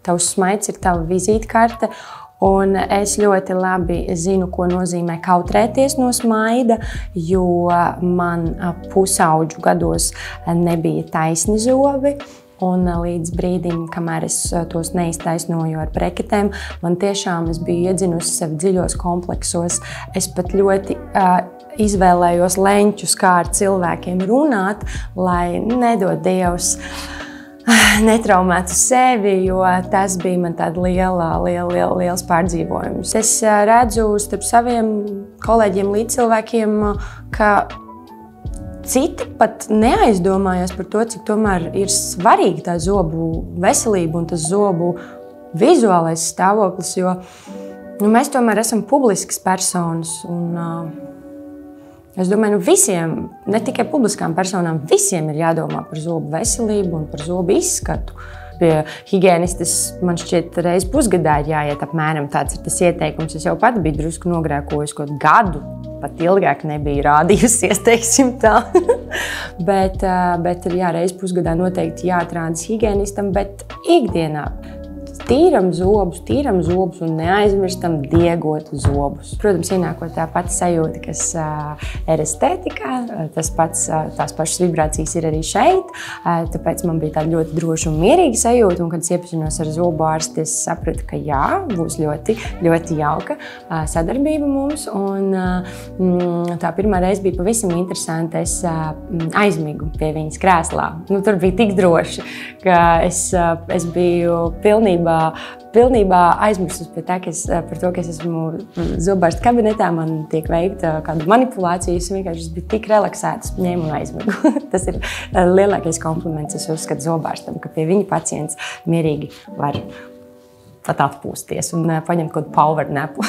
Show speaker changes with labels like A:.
A: tavs smaids ir tava vizītkarte. Un es ļoti labi zinu, ko nozīmē kautrēties no smaida, jo man pusauģu gados nebija taisni zobi. Un līdz brīdim, kamēr es tos neiztaisnoju ar breketēm, man tiešām es biju iedzinusi sevi dziļos kompleksos. Es pat ļoti izvēlējos leņķus, kā ar cilvēkiem runāt, lai nedod Dievs netraumētu sevi, jo tas bija man tāda liels pārdzīvojums. Es redzu starp saviem kolēģiem, līdzcilvēkiem, ka citi pat neaizdomājās par to, cik tomēr ir svarīga tā zobu veselība un tas zobu vizuālais stāvoklis, jo mēs tomēr esam publiskas personas. Un, es domāju, visiem, ne tikai publiskām personām, visiem ir jādomā par zobu veselību un par zobu izskatu. Pie higienistes man šķiet reiz pusgadā ir jāiet apmēram, tāds ir tas ieteikums. Es jau pat biju drusku nogrēkojusi kaut gadu, pat ilgāk nebija rādījusies, teiksim tā. bet ir reiz pusgadā noteikti jāatrādas higienistam, bet ikdienā tīram zobus un neaizmirstam diegot zobus. Protams, ienākot tā pati sajūta, kas ir estētikā, tās pašas vibrācijas ir arī šeit, tāpēc man bija tāda ļoti droša un mierīga sajūta, un kad es iepazinos ar zobu ārsti, es sapratu, ka jā, būs ļoti, ļoti jauka sadarbība mums, un tā pirmā reize bija pavisam interesanta. Es aizmigu pie viņas krēslā. Tur bija tik droši, ka es biju pilnībā aizmirsus par to, ka es esmu zobārsta kabinetā, man tiek veikta kāda manipulācija, es vienkārši biju tik relaksēta, es ņēmu un aizmigu. Tas ir lielākais kompliments, es uzskatu zobārstam, ka pie viņa pacients mierīgi var pat atpūsties un paņemt kaut kādu power napu.